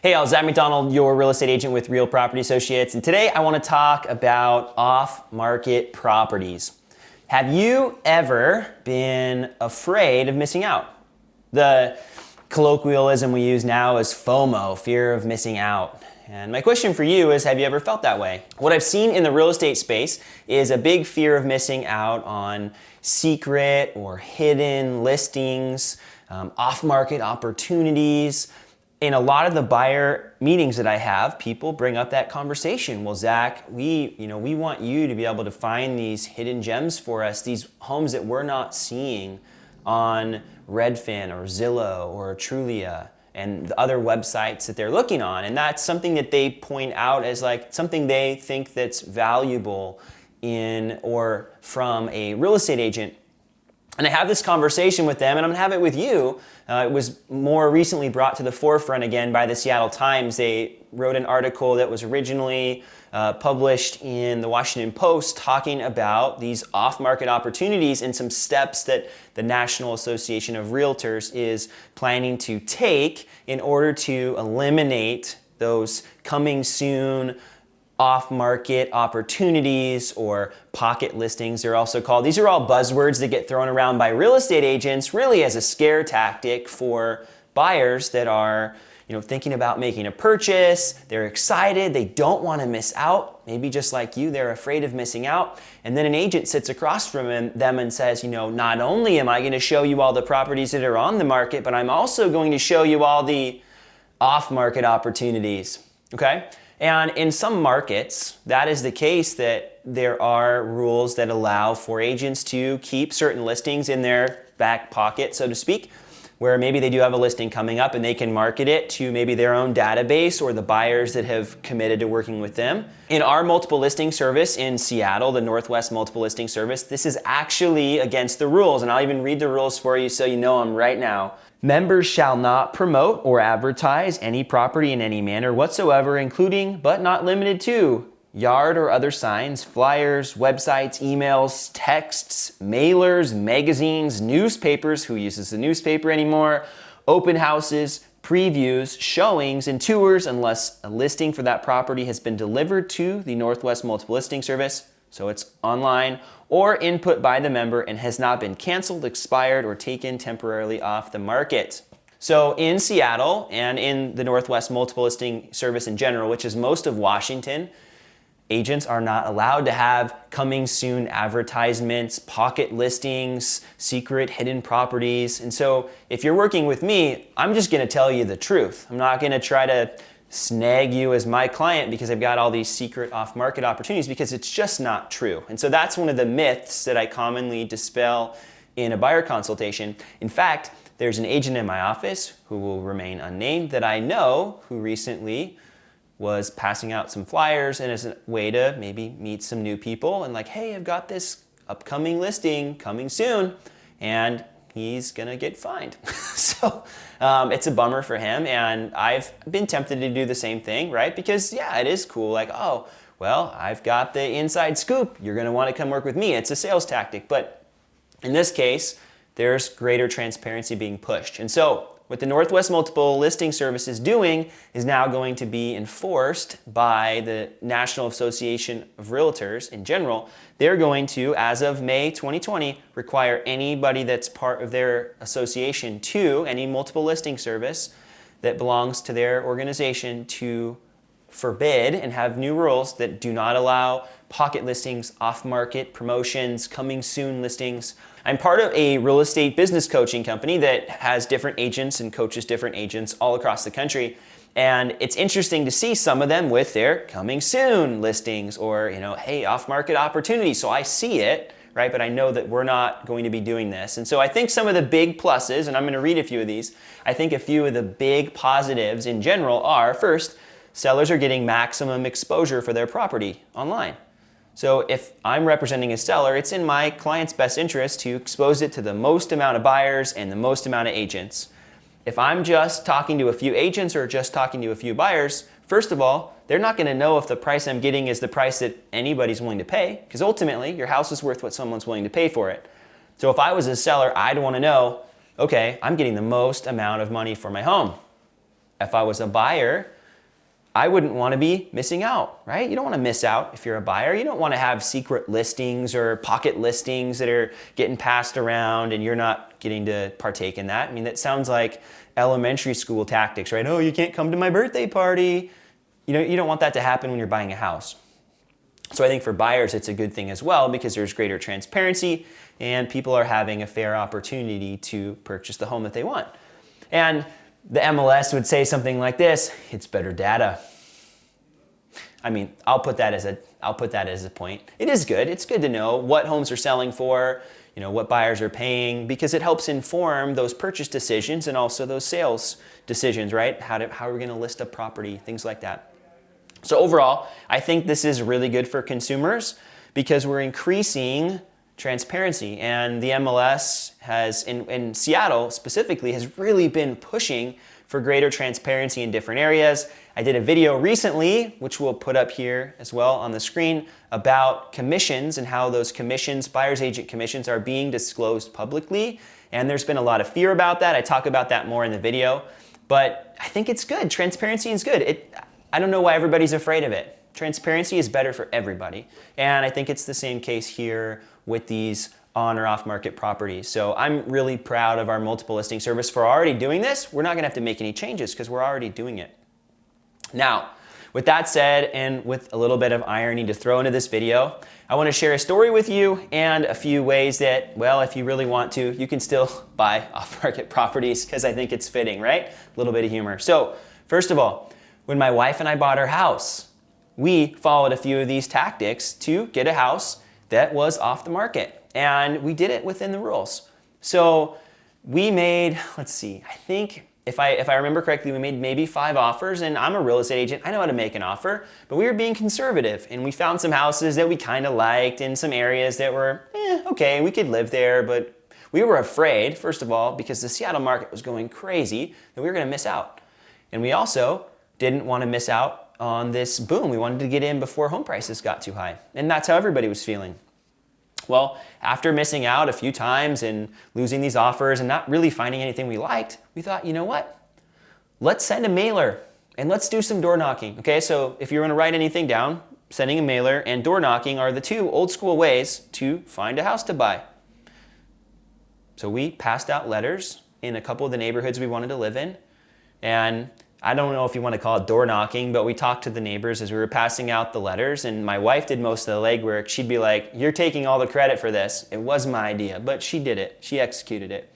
Hey, I was at McDonald, your real estate agent with Real Property Associates, and today I want to talk about off-market properties. Have you ever been afraid of missing out? The colloquialism we use now is FOMO, fear of missing out. And my question for you is, have you ever felt that way? What I've seen in the real estate space is a big fear of missing out on secret or hidden listings, off-market opportunities. In a lot of the buyer meetings that I have, people bring up that conversation. Well, Zach, we want you to be able to find these hidden gems for us, these homes that we're not seeing on Redfin or Zillow or Trulia and the other websites that they're looking on. And that's something that they point out as like something they think that's valuable in or from a real estate agent. And I have this conversation with them, and I'm gonna have it with you. It was more recently brought to the forefront again by the Seattle Times. They wrote an article that was originally published in the Washington Post talking about these off-market opportunities and some steps that the National Association of Realtors is planning to take in order to eliminate those coming soon off-market opportunities or pocket listings, they're also called. These are all buzzwords that get thrown around by real estate agents really as a scare tactic for buyers that are thinking about making a purchase. They're excited, they don't want to miss out. Maybe just like you, they're afraid of missing out. And then an agent sits across from them and says, not only am I going to show you all the properties that are on the market, but I'm also going to show you all the off-market opportunities, okay? And in some markets, that is the case, that there are rules that allow for agents to keep certain listings in their back pocket, so to speak, where maybe they do have a listing coming up and they can market it to maybe their own database or the buyers that have committed to working with them. In our multiple listing service in Seattle, the Northwest Multiple Listing Service, this is actually against the rules, and I'll even read the rules for you so you know them right now. Members shall not promote or advertise any property in any manner whatsoever, including, but not limited to, yard or other signs, flyers, websites, emails, texts, mailers, magazines, newspapers, who uses the newspaper anymore, open houses, previews, showings, and tours unless a listing for that property has been delivered to the Northwest Multiple Listing Service, so it's online, or input by the member and has not been canceled, expired, or taken temporarily off the market. So in Seattle and in the Northwest Multiple Listing Service in general, which is most of Washington, agents are not allowed to have coming soon advertisements, pocket listings, secret hidden properties. And so if you're working with me, I'm just gonna tell you the truth. I'm not gonna try to snag you as my client because I've got all these secret off-market opportunities, because it's just not true. And so that's one of the myths that I commonly dispel in a buyer consultation. In fact, there's an agent in my office who will remain unnamed that I know who recently was passing out some flyers and as a way to maybe meet some new people and like, hey, I've got this upcoming listing coming soon, and he's gonna get fined. So it's a bummer for him, and I've been tempted to do the same thing, right? Because yeah, it is cool, like, oh, well, I've got the inside scoop, you're gonna wanna come work with me. It's a sales tactic, but in this case, there's greater transparency being pushed. And so what the Northwest Multiple Listing Service is doing is now going to be enforced by the National Association of Realtors in general. They're going to, as of May 2020, require anybody that's part of their association to any multiple listing service that belongs to their organization to forbid and have new rules that do not allow pocket listings, off-market promotions, coming soon listings. I'm part of a real estate business coaching company that has different agents and coaches different agents all across the country. And it's interesting to see some of them with their coming soon listings or, hey, off-market opportunities. So I see it, right? But I know that we're not going to be doing this. And so I think some of the big pluses, and I'm going to read a few of these, I think a few of the big positives in general are, first, sellers are getting maximum exposure for their property online. So if I'm representing a seller, it's in my client's best interest to expose it to the most amount of buyers and the most amount of agents. If I'm just talking to a few agents or just talking to a few buyers, first of all, they're not going to know if the price I'm getting is the price that anybody's willing to pay, because ultimately your house is worth what someone's willing to pay for it. So if I was a seller, I'd want to know, okay, I'm getting the most amount of money for my home. if I was a buyer, I wouldn't want to be missing out, right? You don't want to miss out if you're a buyer. You don't want to have secret listings or pocket listings that are getting passed around and you're not getting to partake in that. I mean, that sounds like elementary school tactics, right? Oh, you can't come to my birthday party. You don't want that to happen when you're buying a house. So I think for buyers, it's a good thing as well because there's greater transparency and people are having a fair opportunity to purchase the home that they want. And the MLS would say something like this: it's better data. I mean, I'll put that as a point. It is good. It's good to know what homes are selling for, what buyers are paying, because it helps inform those purchase decisions and also those sales decisions, right? How are we going to list a property, things like that. So overall, I think this is really good for consumers because we're increasing transparency, and the MLS has, in Seattle specifically, has really been pushing for greater transparency in different areas. I did a video recently, which we'll put up here as well on the screen, about commissions and how those commissions, buyer's agent commissions, are being disclosed publicly. And there's been a lot of fear about that. I talk about that more in the video, but I think it's good. Transparency is good. I don't know why everybody's afraid of it. Transparency is better for everybody. And I think it's the same case here with these on or off market properties. So I'm really proud of our multiple listing service for already doing this. We're not gonna have to make any changes because we're already doing it. Now, with that said, and with a little bit of irony to throw into this video, I wanna share a story with you and a few ways that, well, if you really want to, you can still buy off market properties because I think it's fitting, right? A little bit of humor. So first of all, when my wife and I bought our house, we followed a few of these tactics to get a house that was off the market. And we did it within the rules. So we made, let's see, I think if I remember correctly, we made maybe 5 offers, and I'm a real estate agent. I know how to make an offer, but we were being conservative, and we found some houses that we kind of liked in some areas that were, okay, we could live there, but we were afraid, first of all, because the Seattle market was going crazy, that we were gonna miss out. And we also didn't want to miss out on this boom. We wanted to get in before home prices got too high. And that's how everybody was feeling. Well, after missing out a few times and losing these offers and not really finding anything we liked, we thought, you know what? Let's send a mailer and let's do some door knocking. Okay, so if you're going to write anything down, sending a mailer and door knocking are the 2 old school ways to find a house to buy. So we passed out letters in a couple of the neighborhoods we wanted to live in, and I don't know if you want to call it door knocking, but we talked to the neighbors as we were passing out the letters, and my wife did most of the legwork. She'd be like, you're taking all the credit for this. It was my idea, but she did it. She executed it.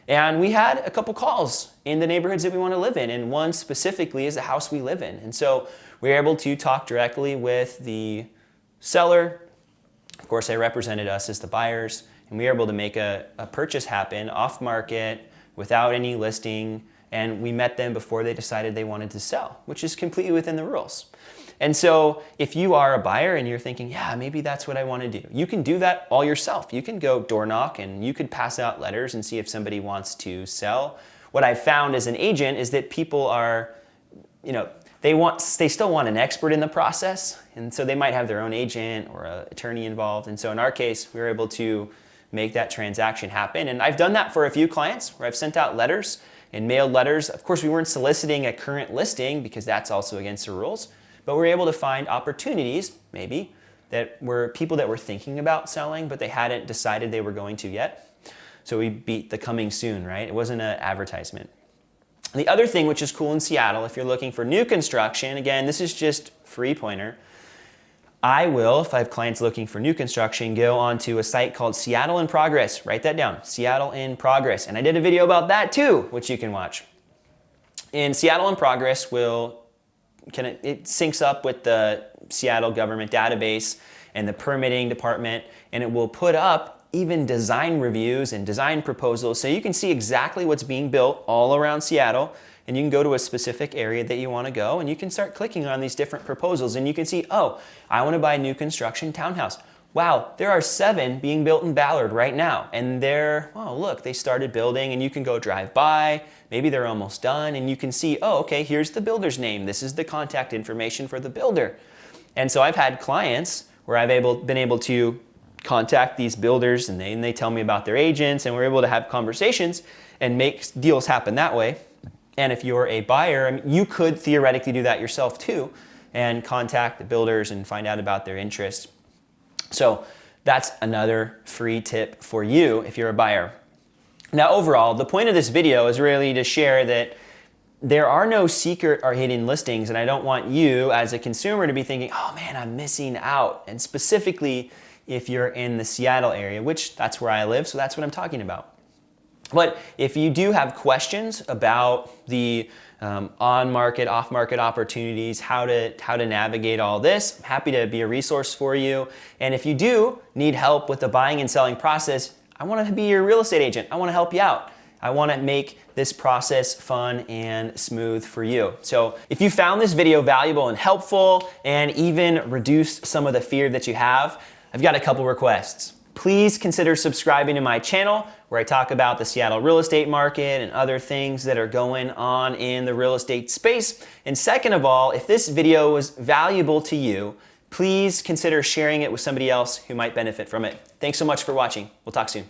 And we had a couple calls in the neighborhoods that we want to live in, and one specifically is the house we live in. And so we were able to talk directly with the seller. Of course, they represented us as the buyers, and we were able to make a purchase happen off market without any listing. And we met them before they decided they wanted to sell, which is completely within the rules. And so if you are a buyer and you're thinking, yeah, maybe that's what I want to do, you can do that all yourself. You can go door knock and you could pass out letters and see if somebody wants to sell. What I've found as an agent is that people are, they still want an expert in the process. And so they might have their own agent or an attorney involved. And so in our case, we were able to make that transaction happen. And I've done that for a few clients where I've sent out letters and mailed letters. Of course, we weren't soliciting a current listing because that's also against the rules, but we were able to find opportunities, maybe, that were people that were thinking about selling, but they hadn't decided they were going to yet. So we beat the coming soon, right? It wasn't an advertisement. The other thing which is cool in Seattle, if you're looking for new construction, again, this is just free pointer. I will, if I have clients looking for new construction, go onto a site called Seattle in Progress. Write that down, Seattle in Progress. And I did a video about that too, which you can watch. In Seattle in Progress, it syncs up with the Seattle government database and the permitting department, and it will put up even design reviews and design proposals so you can see exactly what's being built all around Seattle. And you can go to a specific area that you want to go, and you can start clicking on these different proposals, and you can see, oh, I want to buy a new construction townhouse. Wow, there are 7 being built in Ballard right now, and look, they started building, and you can go drive by, maybe they're almost done, and you can see, oh, okay, here's the builder's name. This is the contact information for the builder. And so I've had clients where I've been able to contact these builders, and they tell me about their agents, and we're able to have conversations and make deals happen that way. And if you're a buyer, I mean, you could theoretically do that yourself too and contact the builders and find out about their interests. So that's another free tip for you if you're a buyer. Now, overall, the point of this video is really to share that there are no secret or hidden listings, and I don't want you as a consumer to be thinking, oh man, I'm missing out. And specifically if you're in the Seattle area, which that's where I live, so that's what I'm talking about. But if you do have questions about the on-market, off-market opportunities, how to navigate all this, I'm happy to be a resource for you. And if you do need help with the buying and selling process, I want to be your real estate agent. I want to help you out. I want to make this process fun and smooth for you. So if you found this video valuable and helpful and even reduced some of the fear that you have, I've got a couple requests. Please consider subscribing to my channel where I talk about the Seattle real estate market and other things that are going on in the real estate space. And second of all, if this video was valuable to you, please consider sharing it with somebody else who might benefit from it. Thanks so much for watching. We'll talk soon.